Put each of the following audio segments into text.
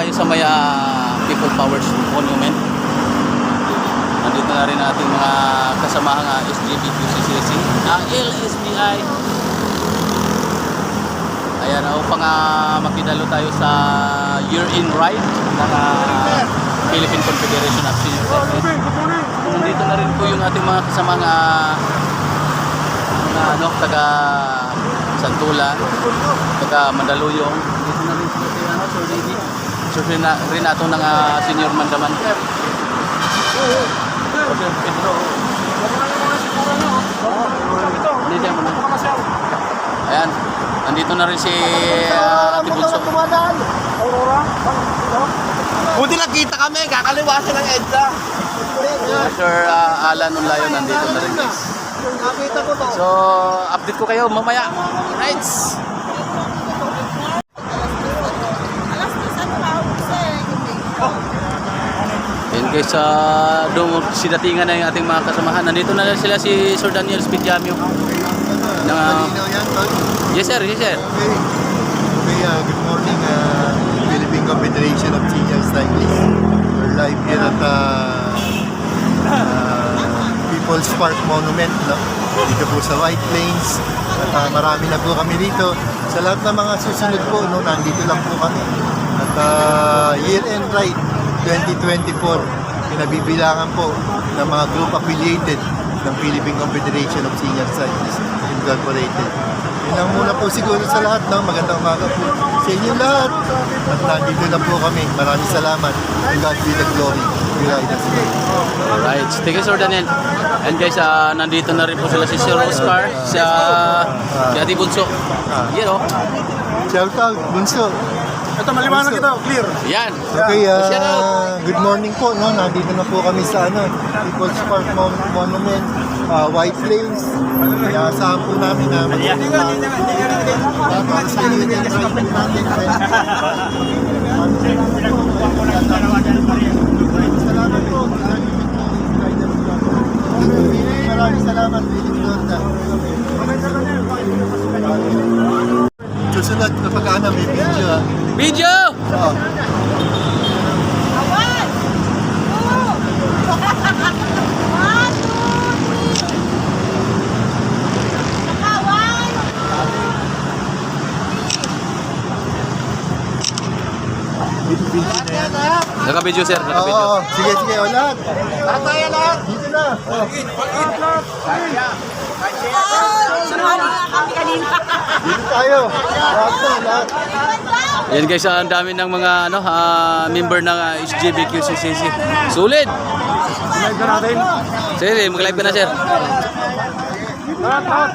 tayo sa may People Powers Monument. Nandito na rin ating mga kasamahang SGBQCCC, LSBI. Ayan, upang makidalo tayo sa year-in ride ng Philippine Confederation of Senior Citizens. Nandito na rin po yung ating mga kasamahang taga Santulan, taga Mandaluyong. Dito na rin sila si Sir David. Sir Renato ng Senior Mandaman. Sir Pedro. Ayan, nandito na rin si Ate Bunso. Buti nakita kami, kakaliwasan ng EDSA. Sir Alan Unlayo nandito na rin, guys. So, update ko kayo mamaya. Rights! Ayan guys, doon sidatingan na yung ating mga kasamahan. Nandito na sila si Sir Daniel Spidjamio. Yes sir, yes sir. Good morning, Philippine Confederation of Senior Cyclists. We're live here at People's Park Monument, no? Dito po sa White Plains. At marami na po kami dito. Sa lahat ng mga susunod po, no, nandito lang po kami. At year-end ride 2024, pinabibilangan po ng mga group affiliated ng Philippine Confederation of Senior Cyclists Incorporated. Yun lang muna po siguro sa lahat, no? Magandang umaga po sa inyo lahat. At nandito na po kami. Maraming salamat. To God be the glory. We ride us today. Alright, thank you Sir Daniel. And guys, nandito na rin po sila si Sir Oscar, si Ate Bunso. Yan o. Shout out, Bunso. Ito, maliwanag ito, clear. Yan. Okay, good morning po, no? Nandito na po kami sa People's Park Monument, White Plains. Kaya asahan po namin na maraming salamat. Susunod na pagkana may video. Video! Oh. Naka-video sir, naka-video. Oo, sige, lahat. Lahat tayo, lahat. Dito na. Oh. Dito tayo. Lahat. Yan guys, ang dami ng mga member ng SGBQCCC. Sulit! Live na natin. Sige, mag-live ka na sir. Lahat.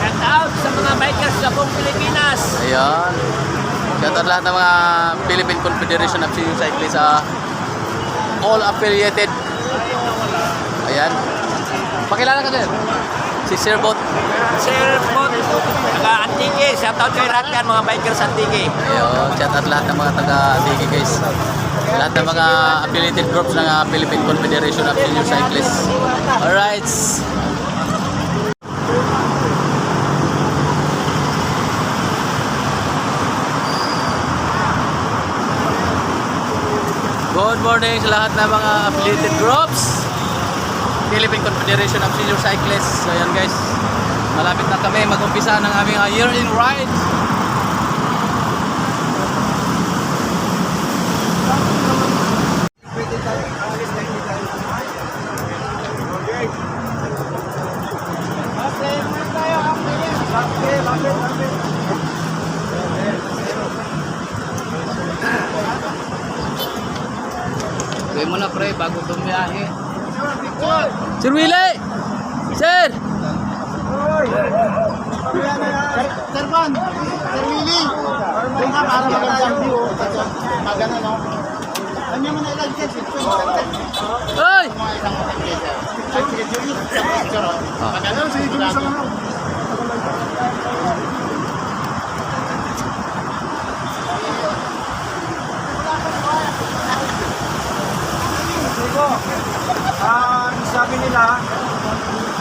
Shout out sa mga bikers sa buong Pilipinas. Ayan. Shout out lahat ng mga Philippine Confederation of Senior Cyclists, all affiliated. Ayan. Pakilala ka sir. Si Sir Bot. Sir Bot, taga-Antique. Shout out kay lahat yan, mga bikers Antique. Ayan. Shout out lahat ng mga taga-Antique guys. Lahat ng mga affiliated groups ng Philippine Confederation of Senior Cyclists. Alright. Good morning sa lahat ng mga affiliated groups. Philippine Confederation of Senior Cyclists. So yan guys, malapit na kami mag-umpisa ng aming year-in ride. Gawin mo na pre, bago dumiyahe. Sir Willie! Sir! Sir Juan, Sir Willie. Para magandang view. Maganda, no? Ano mo na ilang sir? Hoy! Maganda, sige, gusto mo. Sabi nila,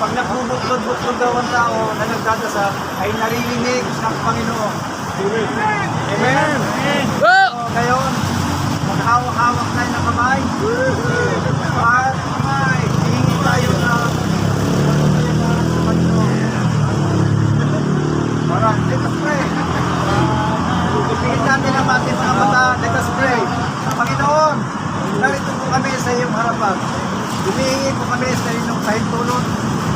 pag nagbubuklod-buklod daw ang tao na nagdadasal, ay naririnig ng Panginoon. Amen. Go! Ngayon, maghawak-hawak tayo ng kamay. At kamay, hihingi tayo na Alright, let us pray. Tingin natin ang ating mga mata. Let us pray. Panginoon, narito po kami sa iyong harapan. Humihingi po kami sa inyong kahintulot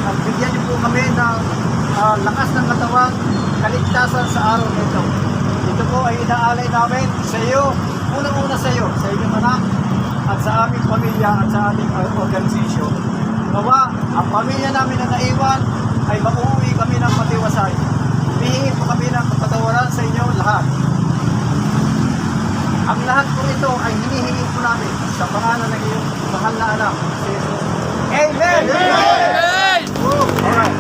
at bigyan niyo po kami ng lakas ng katawan, kaligtasan sa araw nito. Ito po ay inaalay namin sa iyo, unang-una sa iyo, sa inyong anak at sa aming pamilya at sa ating organisasyon. Nawa, ang pamilya namin na naiwan ay mauuwi kami ng matiwasay. Humihingi po kami ng kapatawaran sa inyo lahat. Ang lahat po ito ay hinihingi po namin sa pangalan ng iyong mahal na anak, si Jesus. Amen! Amen! Alright.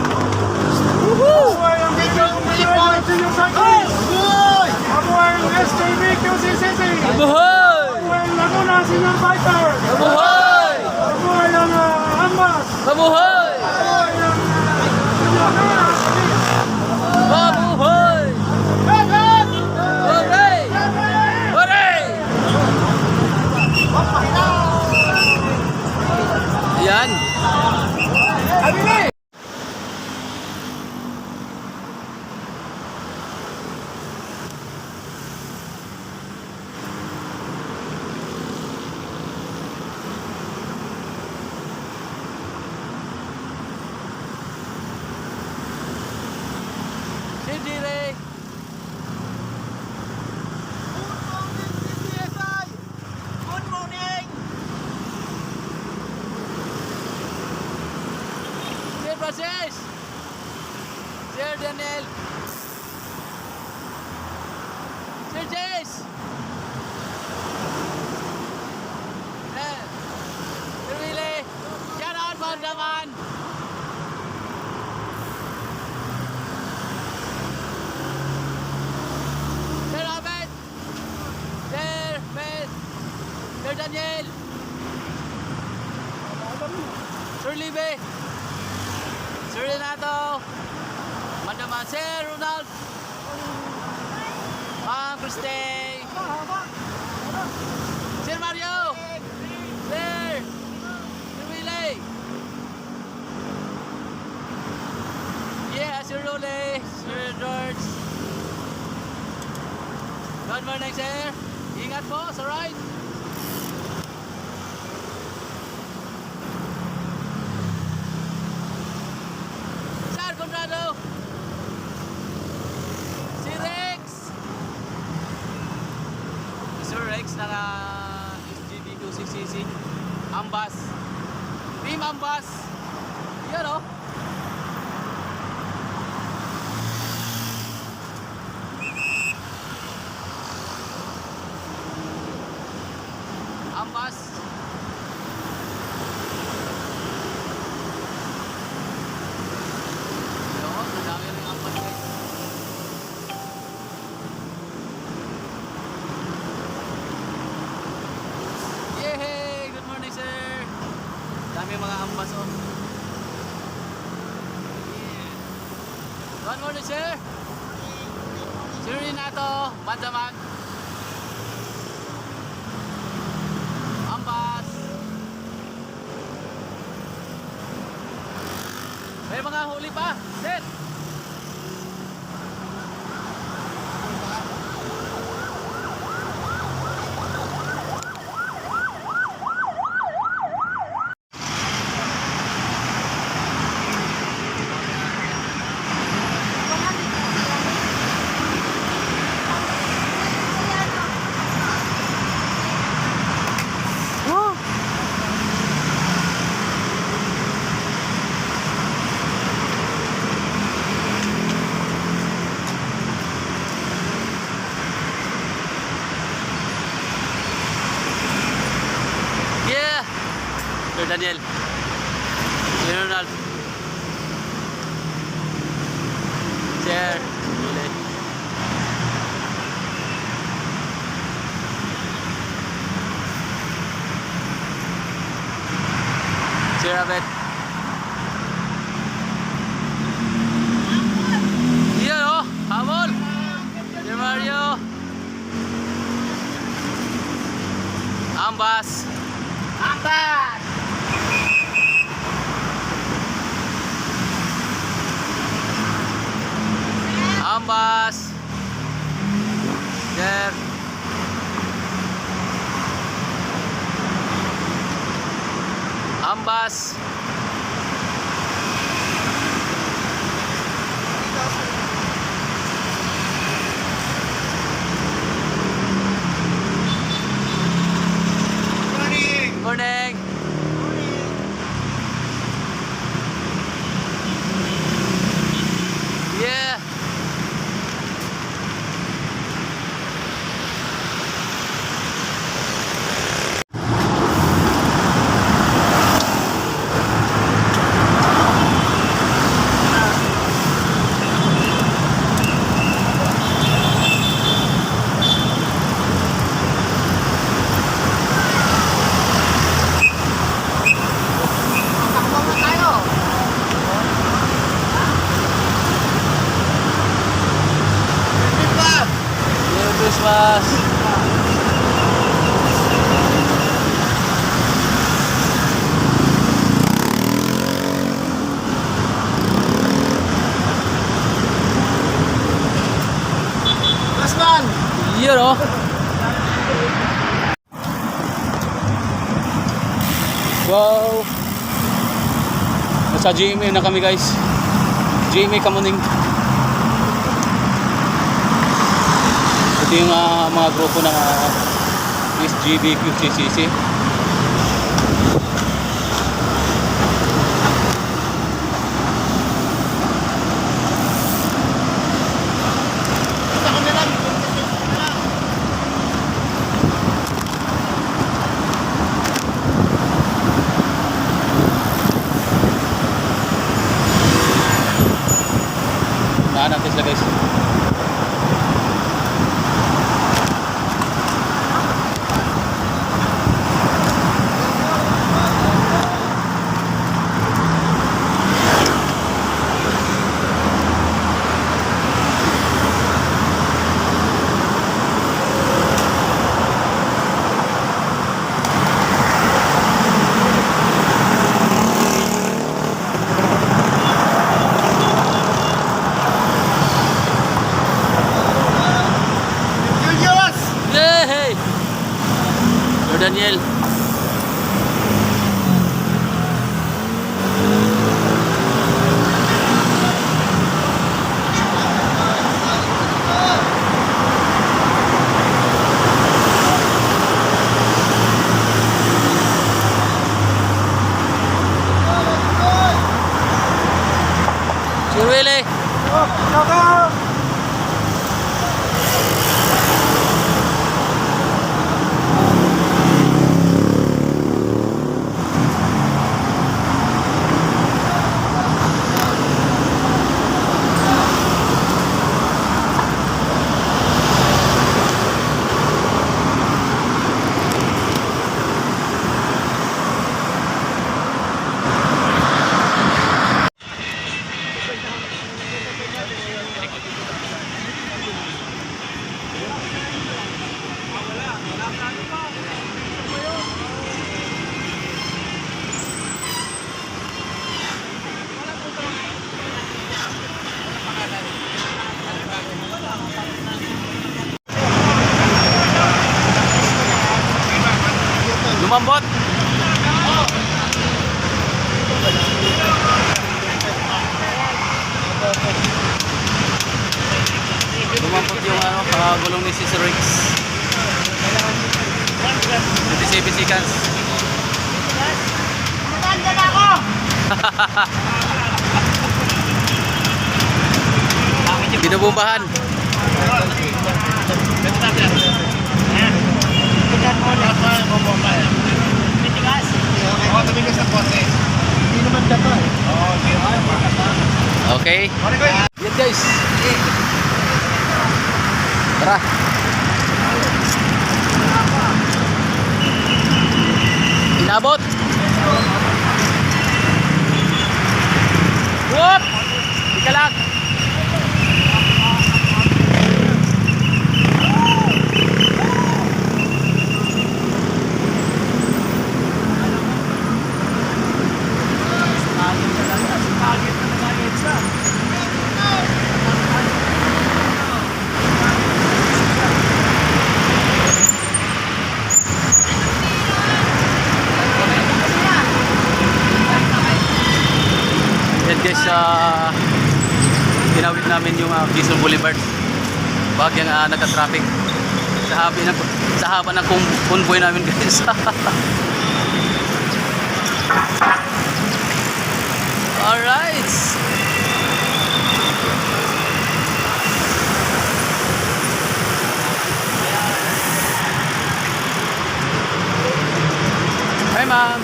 Mabuhay ang Pilipinas sa inyong sakit! Mabuhay ang SKB QCCC! Mabuhay! Mabuhay ang Laguna Senior Fighter! Mabuhay! Mabuhay ang Ambas! Mabuhay! Mabuhay ang Mabuhay! Hooray! Hooray! Ayan. Sindire. Good morning! Sir Francis. Sir Daniel. Sir Jace. Sir Willie. Yan on, Mondaman. Sir Ahmed. Sir Beth. Sir Daniel. Sir Libe. Sir Renato. Mandaman. Sir Ronald. Ma'am Christine. Sir Mario. Sir. Sir Willie. Yeah, Sir Role. Sir George. Good morning, sir. Ingat po sa ride. Sir Conrado. Si Rex. Sir Rex ng SGB2CCC. Ambas. Team Ambas. Yan o. Ambas. Yun, madami rin ambas guys. Yay! Good morning, sir. Dami mga ambas oh. Yeah. Good morning, sir. Sir Renato, Mandaman. Ambas. May mga huli pa. Sir. Yeah. Sir Daniel. Sir Ronald. Sir. Willie. Sir Abed. Ambas. Ambas. There. Ambas. Morning. Yeah. Merry Christmas. Last man! Yun oh. Wow. Nasa GMA na kami guys. GMA Kamuning. Ito yung mga grupo ng SGB QCCC. Naan natin sila guys. Julius! Yay! Sir Daniel. Sir Willie. Naka! Lumambot. Lumambot yung gulong ni Cesar Rex. 27 seconds. Binubumbahan. Hindi naman dato eh. Okay. Yan guys. Tara. Inabot. Whoop! Ika lang. guys, tinawid namin yung Quezon Boulevard. Bagyang nagka-traffic. Sa haba ng convoy namin guys. Alright. Hi ma'am.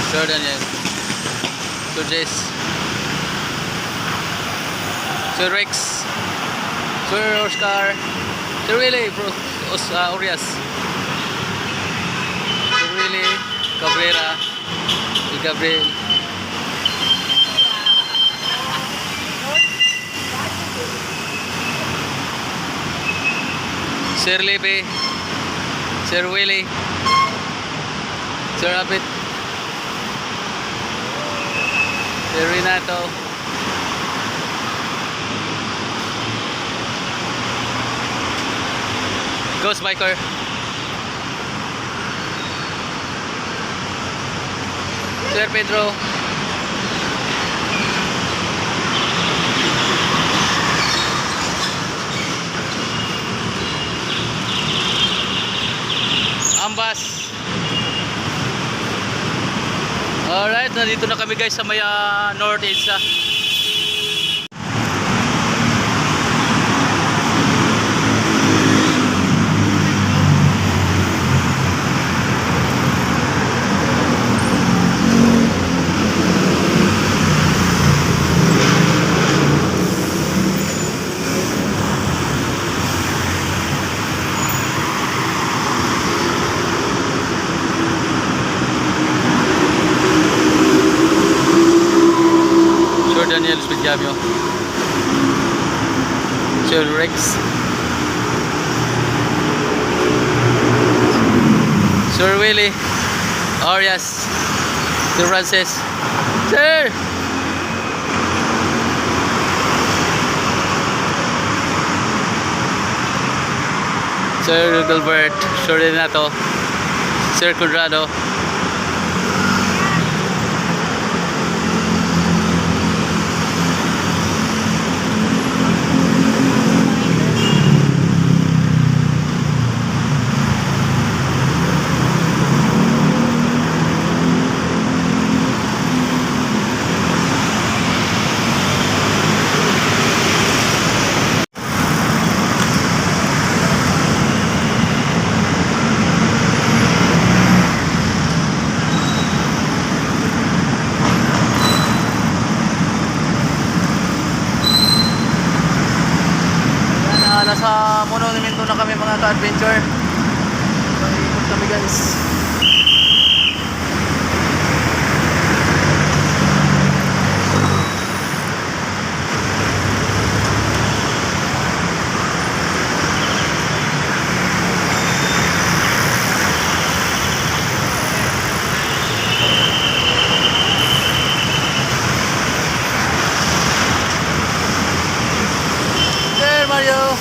Sir Daniel, Sir Jess, Sir Rex, Sir Oscar, Sir Willie, Urias, Sir Willie, Cabrera, Gabriel, Sir Lepe, Sir Willie, Sir Abit, Sir Renato, Ghost Biker, Sir Pedro, Ambas. Alright, nandito na kami guys sa may North EDSA. Daniel Spidjamio, Sir Rex, Sir Willie, Arias, Sir Francis, Sir! Sir Gilbert, Sir Renato, Sir Conrado, nasa monumento na kami mga ka-adventure. Ikot kami guys. There Mario.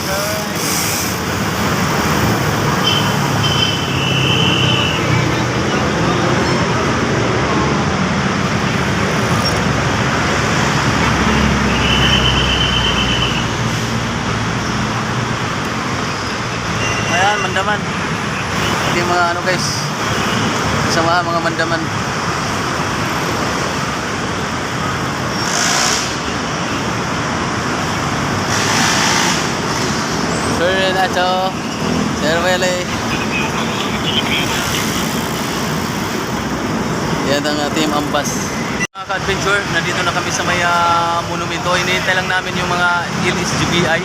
Ayan, mandaman. Hindi mga ano guys. Sama mga mandaman. Sir Renato, Sir Willie. Yan ang team Ambas. Mga ka-adventure, nandito na kami sa may monumento. Hinihintay lang namin yung mga LSGBI.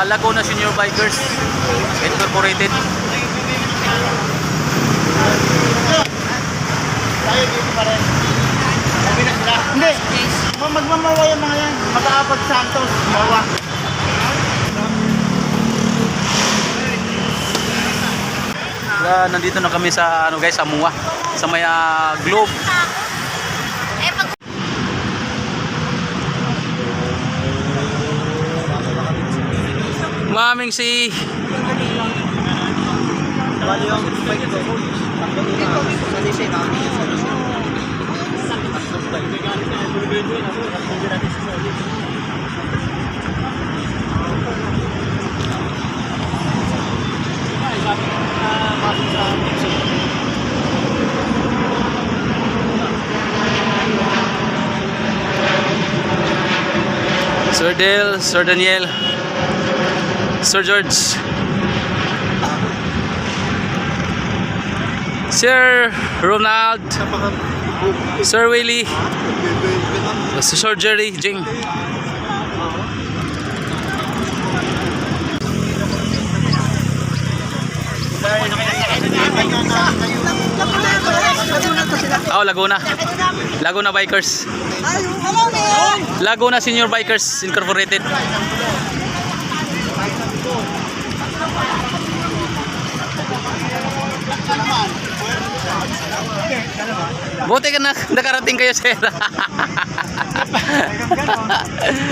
Laguna Senior Bikers Incorporated. Tayo dito pa rin. Sabi na sila. Hindi. Magmamawa yung mga yan. Mag-aapag Santos. Mawa. Nandito na kami sa ano guys, sa Mua, sa may Globe. Maming si Bali yung bike ko. Salisay na. Sir Del, Sir Daniel, Sir George, Sir Ronald, Sir Willie, Sir Jerry, Jing. Oh, Laguna. Laguna Bikers. Laguna Senior Bikers Incorporated. Buti ka na nakarating kayo, sir.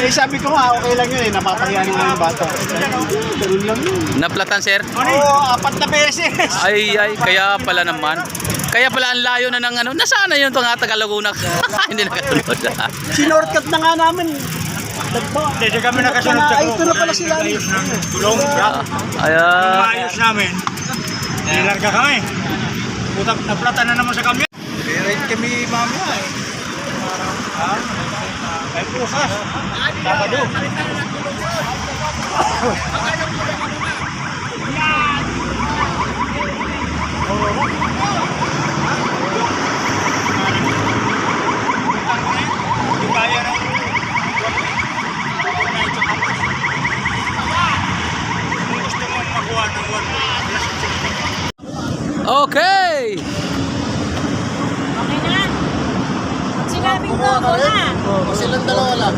Eh sabi ko nga, okay lang yun eh. Napapahiya ng mga bata. Ganun lang yun. Naplatan, sir? Oo, 4 na beses. Ay, kaya pala naman. Kaya pala ang layo na ng ano. Nasaan na yun itong taga Laguna? Hindi nakasunod. Sinortcut na nga namin. Hindi kami nakasunod sa Ay, ito na pala sila. gulong. Ayan. Maayos namin. Nilarga kami. Putang naplata na naman sa kami. Right kami mamaya eh. Ay pusas. Sabado. Okay. Okay na. Sinabing ko, go na. Silang dalawa lang.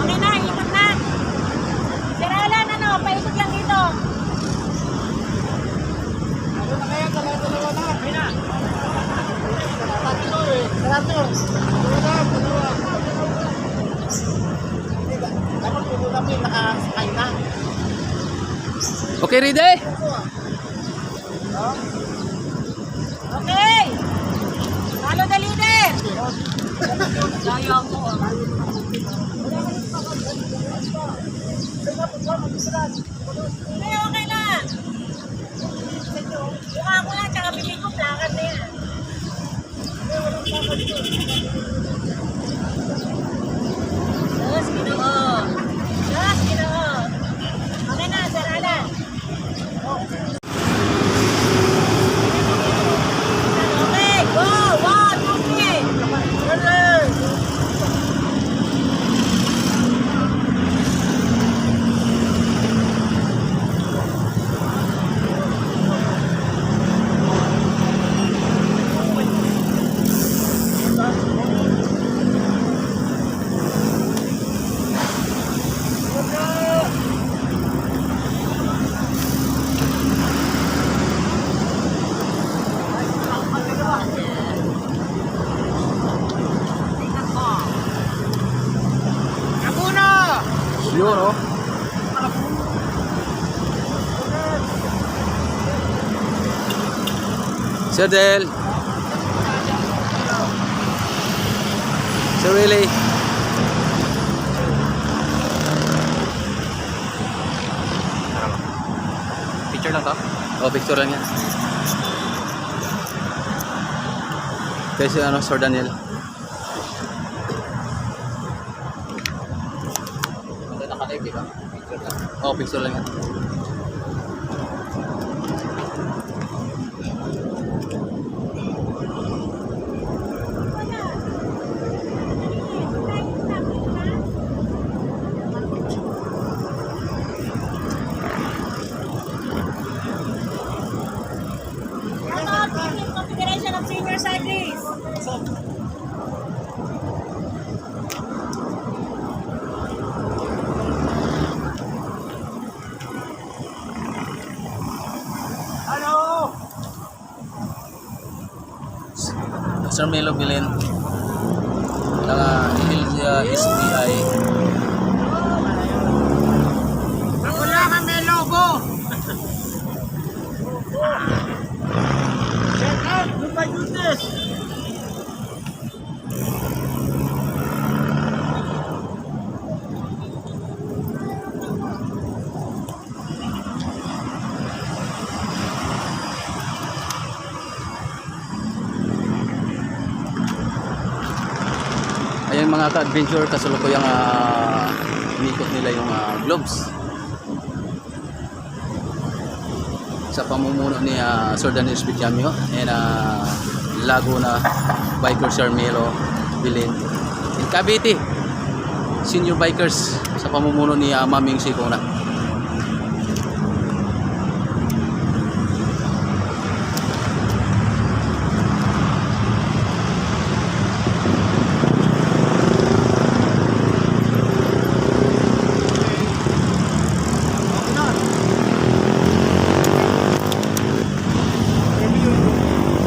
Okay na, ikot na. Sir Alan, ano, paikot lang dito. Okay, ready? Okay. Follow the leader. Sayang mo. Okay, okay na. Mukha ko lang, tsaka bibig ko, plakat na yan. Yes, Ginoo. Yes, Ginoo. Okay na, Sir Alan. Okay, go! 1, 2, 3. Yun, oh. Sir Del. Sir Willie. Picture lang to? Oh, picture lang yan. Kasi ano, Sir Daniel. Nakalive, di ba? Picture lang. Oh, picture lang yan. Confederation of Senior Cyclists. Sir Melo Bilin ng SBI. Wala ka may logo! Check out! Look my goodness! Ayan mga ka-adventure, kasalukuyang inikot nila yung globes sa pamumuno ni Sir Daniel Spitiamio and Laguna Biker Sir Melo Bilin in Cavite Senior Bikers sa pamumuno ni Maming Sikona.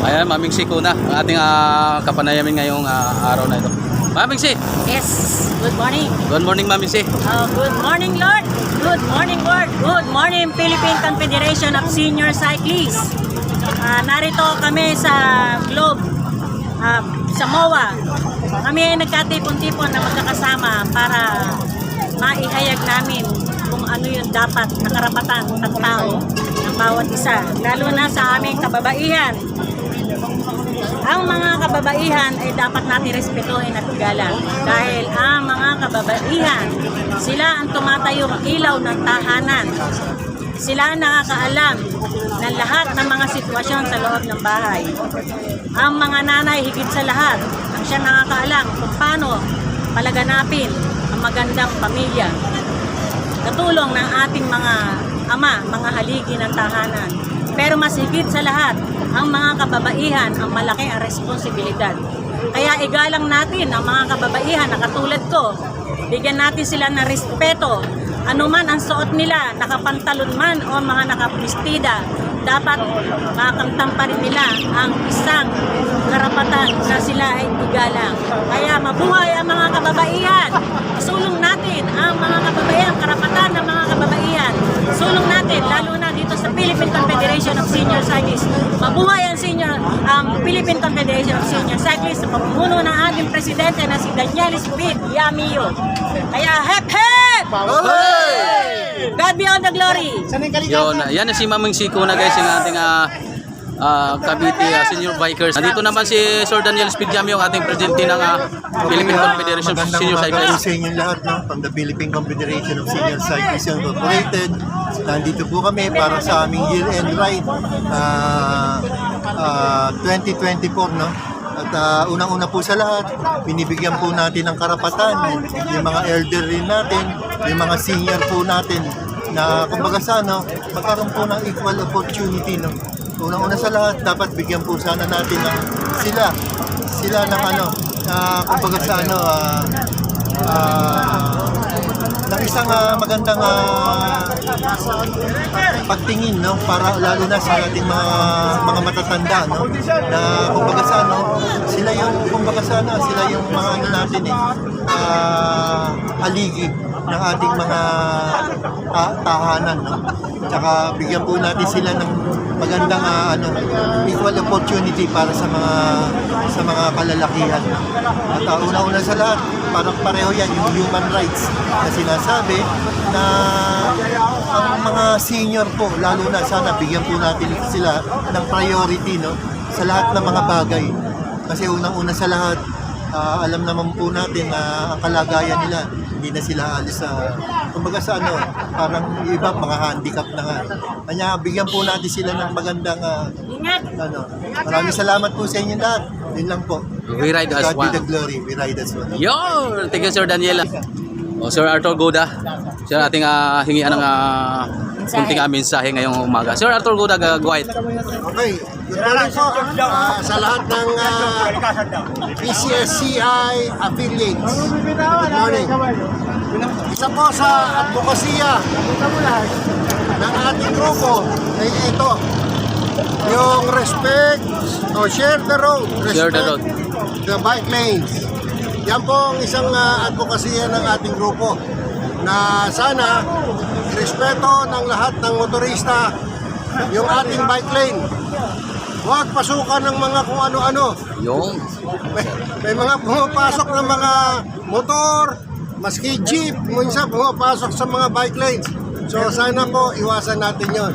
Ayan, Maming Sikona, ang ating kapanayamin ngayong araw na ito. Maming Si! Yes, good morning. Good morning, Maming Si. Good morning, Lord. Good morning, Lord. Good morning, Philippine Confederation of Senior Cyclists. Narito kami sa Globe, sa MOA. Kami ay nagkatipon-tipon na magkakasama para maihayag namin kung ano yung dapat na karapatan ng tao ng bawat isa. Lalo na sa aming kababaihan. Ang mga kababaihan ay dapat natin respetuhin at igalang dahil ang mga kababaihan, sila ang tumatayong ilaw ng tahanan. Sila ang nakakaalam ng lahat ng mga sitwasyon sa loob ng bahay. Ang mga nanay higit sa lahat, ang siya nakakaalam kung paano palaganapin ang magandang pamilya. Katulong ng ating mga ama, mga haligi ng tahanan. Pero mas higit sa lahat, ang mga kababaihan ang malaki ang responsibilidad. Kaya igalang natin ang mga kababaihan na katulad ko. Bigyan natin sila ng respeto. Ano man ang suot nila, nakapantalon man o mga nakapistida, dapat makamtan pa rin nila ang isang karapatan na sila ay igalang. Kaya mabuhay ang mga kababaihan. Sulong natin ang mga kababaihan, karapatan ng mga kababaihan. Sulong natin, lalo na dito sa Philippine Confederation of Senior Cyclists. Mabuhay ang Philippine Confederation of Senior Cyclists sa pamumuno ng ating presidente na si Daniel Spitiamio. Kaya hep hep! God be all the glory! Yun, yan na si Maming Sikona guys, yung ating Cavite Senior Bikers. Nandito naman si Sir Daniel Spitiamio, ang ating presidente ng Philippine Confederation of Senior Cyclists. Sa inyo lahat, no? From the Philippine Confederation of Senior Cyclists Incorporated. Nandito po kami para sa aming year-end ride 2024, no? At unang-una po sa lahat, binibigyan po natin ng karapatan yung mga elder rin natin, yung mga senior po natin na kumbaga sana magkaroon po ng equal opportunity, no? Unang-una sa lahat, dapat bigyan po sana natin ng sila ng kumbaga sa ng isang magandang pagtingin, no, para lalo na sa ating mga matatanda, no, na kumbaga sa sila yung kumbaga sana sila yung mga natin haligi ng ating mga tahanan, no. Tsaka bigyan po natin sila ng magandang equal opportunity para sa mga kalalakihan. At una-una sa lahat, parang pareho yan yung human rights na sinasabi na ang mga senior po, lalo na sana bigyan po natin sila ng priority, no, sa lahat ng mga bagay. Kasi unang-una sa lahat, alam naman po natin na ang kalagayan nila, hindi na sila alis sa, kumbaga sa parang iba, mga handicap na nga. Kanya, bigyan po natin sila ng magandang, maraming salamat po sa inyo lahat. Yun lang po. We ride as God be one. the glory. We ride as one. Yo! Thank you, Sir Daniel. Sir Arthur Goda, siya ating hingian ng kunting mensahe ngayong umaga. Sir Arthur Goda, go ahead. Okay. Good morning po sa lahat ng PCSCI affiliates. Good morning. Isa po sa advokasya ng ating grupo ay ito, yung respect o share the road. Share the Respect road. the bike lanes. Yan po ang isang advokasya ng ating grupo na sana respeto ng lahat ng motorista yung ating bike lane. Huwag pasukan ng mga kung ano-ano. Yung. May mga pumapasok ng mga motor, maski jeep, minsan pumapasok sa mga bike lanes. So sana po iwasan natin yon.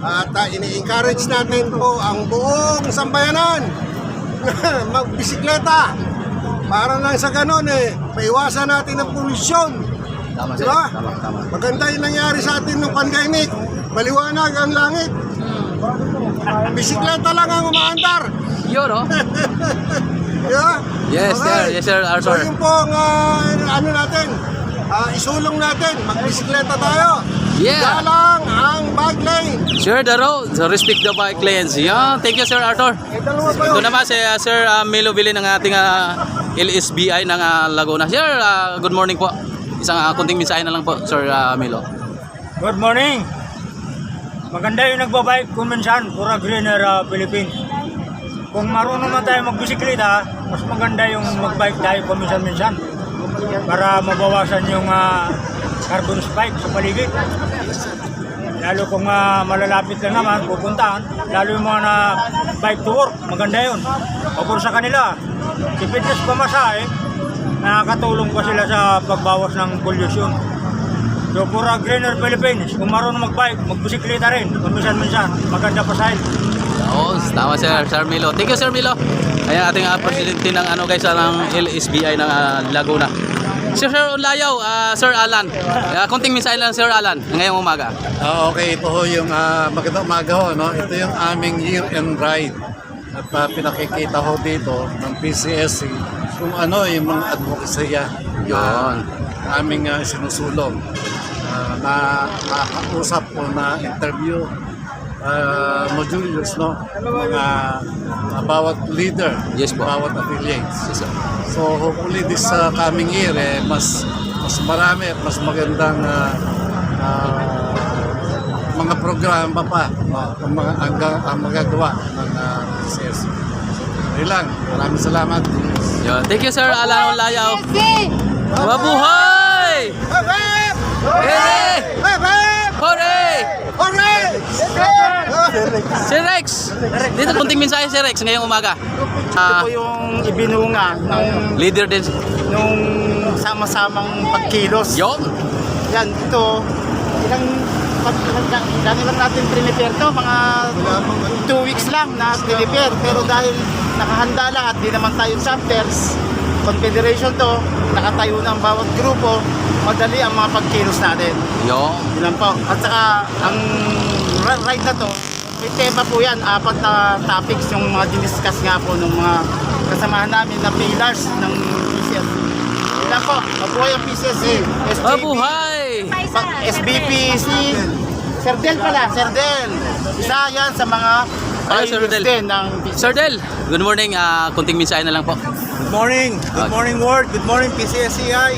At ini-encourage natin po ang buong sambayanan magbisikleta. Para lang sa ganon maiwasan natin ang polusyon. Tama, sir. Diba? Tama. Maganda yung nangyari sa atin ng pandemic. Maliwanag ang langit. Bisikleta lang ang umaandar. Yun, oh. Yeah? Yes, sir. Yes, sir, So Arthur. yun po ang ano natin, isulong natin, magbisikleta tayo. Yeah. Galang ang bike lane. Share the road, respect the bike lanes. Yeah, thank you, Sir Arthur. Dalawa pa Ito yun. naman si Sir Milo Bilin ng ating LSBI ng Laguna. Sir, good morning po. Isang kunting mensahe na lang po, Sir Milo. Good morning. Maganda yung nagbabike kung minsan, pura greener Philippines. Kung marunong na tayo magbisikleta, mas maganda yung magbike tayo kung minsan-minsan para mabawasan yung carbon spike sa paligid. Lalo kung malalapit lang naman, pupuntahan, lalo yung mga na bike to work, maganda yun. Pagpuro sa kanila, si fitness pamasahe, nakakatulong pa sila sa pagbawas ng pollution. So, pura greener Philippines, kung marunong magbike, magbisikleta rin, minsan-minsan, maganda pa sa Oo, tama Sir Milo. Thank you, Sir Milo. Ayan ating presidente ng ng LSBI ng Laguna. Sir Layaw, Sir Alan. Konting mensahe lang, Sir Alan, ngayong umaga. Okay, ito ho yung magandang umaga ho, no? Ito yung aming year-end ride. At pinakikita ho dito ng PCSC kung ano yung mga advokasya Yun. aming sinusulong. Nakakausap po na interview modules, no? Mga bawat leader, Yes po. bawat affiliates. Yes, sir. So hopefully this coming year mas marami at mas magandang mga programa pa ang magagawa ng PCS. Yun lang. Maraming salamat. Yun. Thank you, Sir Alan Layaw. Mabuhay! Hey! Hooray! Sir Rex! Dito kunting mensahe, Sir Rex, ngayong umaga. Ito po yung ibinunga ng Leader din. nung sama-samang pagkilos. Yun. Yan, ito, ilang lang natin prepare to, mga 2 weeks lang na prepare. Pero dahil nakahanda lang at di naman tayo chapters, confederation to, nakatayo na ang bawat grupo, madali ang mga pagkilos natin. Yun. Yun lang po. At saka, ang ride na to, may tema po yan, 4 na topics yung mga diniscuss nga po ng mga kasamahan namin na pillars ng PCSC. Yun lang po, mabuhay ang PCSC. Mabuhay! SBP, si Sir Del pala, Sir Del. Isa yan sa mga Hello, Sir Del. din ng PCSC. Sir Del, good morning. Kunting mensahe na lang po. Good morning. Good morning world. Good morning PCSCI.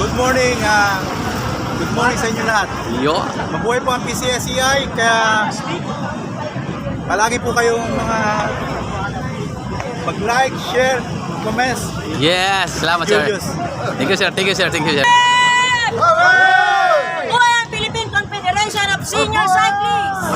Good morning sa inyo lahat. Yo. Mabuhay po ang PCSCI kaya palagi po kayong mga mag-like, share, comments. Yes, salamat, Sir. Julius. Thank you, Sir. Thank you, Sir. Thank you, Sir. Mabuhay ang Philippine Confederation of Senior Cyclists!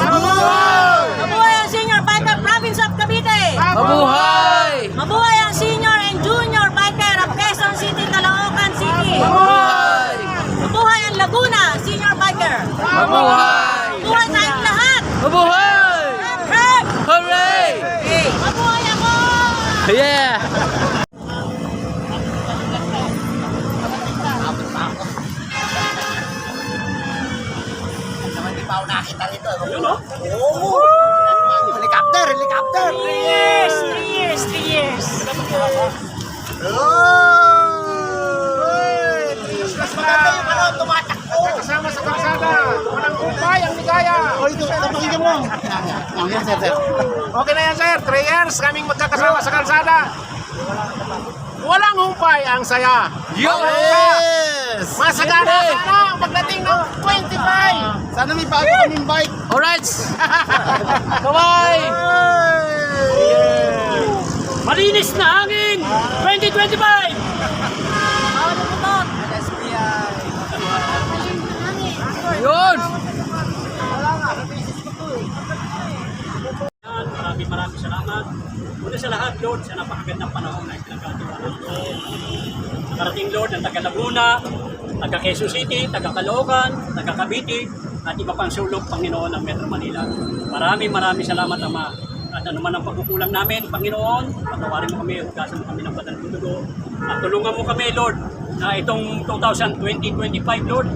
Mabuhay ang Senior Biker Province of Cavite! Mabuhay! Mabuhay ang Senior and Junior Biker of Quezon City, Caloocan City! Mabuhay! Mabuhay ang Laguna Senior Biker! Mabuhay! Mabuhay tayong lahat! Mabuhay! Hep! Hooray! Hey! Mabuhay ako! Yeah! Helicopter! Helicopter! 3 years! Kasama sa kalsada! Walang upay ang ligaya! O ito, pakinggan mo! Yan, sir, sir. Okay na yan, sir. 3 years kaming magkakasama sa kalsada. Walang humpay ang saya. Yes! Masagana sana ang pagdating ng 25. Sana may bago kaming bike. Alright! Bye-bye! Malinis na hangin 2025! Yun! Maraming salamat. Una sa lahat, Lord, sa napakagandang panahon na pinagkatiwala ko. Nakarating, Lord, ng taga Laguna, taga Quezon City, taga Caloocan, taga Cavite, at iba pang sulok, Panginoon, ng Metro Manila. Maraming salamat, Ama. At ano man ang pagkukulang namin, Panginoon, patawarin mo kami, hugasan mo kami ng banal na dugo. At tulungan mo kami, Lord, na itong 2025, Lord,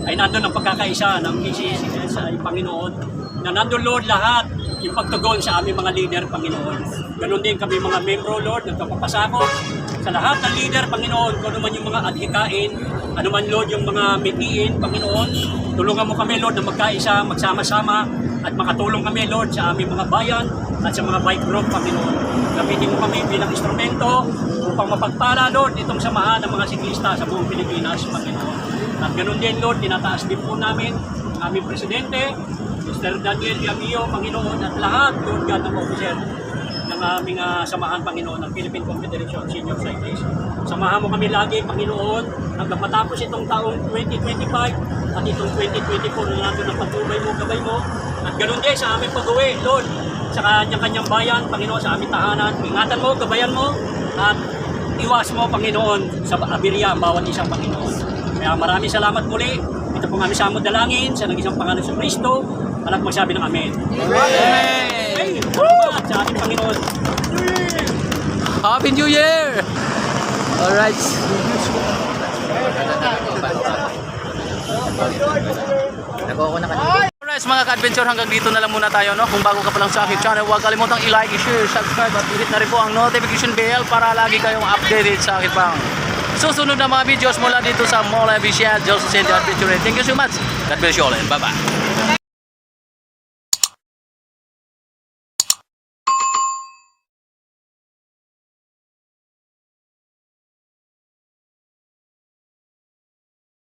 ay nandun ang pagkakaisa ng PCS ay Panginoon. Na nandun, Lord, lahat yung pagtugon sa aming mga leader, Panginoon. Ganon din kami mga membro, Lord, nagpapasakot sa lahat ng leader, Panginoon, kung ano man yung mga adhikain, ano man, Lord, yung mga mitiin, Panginoon. Tulungan mo kami, Lord, na magkaisa, magsama-sama, at makatulong kami, Lord, sa aming mga bayan at sa mga bike group, Panginoon. Gamitin mo kami bilang instrumento upang mapagpala, Lord, itong samahan ng mga siklista sa buong Pilipinas, Panginoon. At ganon din, Lord, tinataas din po namin ang aming presidente, Mr. Daniel Yamio, Panginoon, at lahat, Lord God, ng officer ng aming samahan, Panginoon, ng Philippine Confederation Senior Cyclists. Samahan mo kami lagi, Panginoon, hanggang matapos itong taong 2025 at itong 2024 na natin ang patubay mo, gabay mo. At ganoon din sa aming pag-uwi, Lord, sa kanyang bayan, Panginoon, sa aming tahanan. Ingatan mo, gabayan mo, at iwas mo, Panginoon, sa abirya, bawat isang Panginoon. Kaya maraming salamat muli. Ito po kami sa among dalangin sa nag-isang pangalan sa Kristo. Alam magsabi ng Amen. Amen! Salamat sa ating Panginoon. Happy New Year! Alright. Alright, mga ka-adventure, hanggang dito na lang muna tayo, no? Kung bago ka pa lang sa aking channel, huwag kalimutang i-like, i-share, subscribe, at hit na rin po ang notification bell para lagi kayong updated sa aking pang susunod na mga videos mula dito sa Mola Vicial Joseph Adventure. Thank you so much. God bless you all and bye-bye.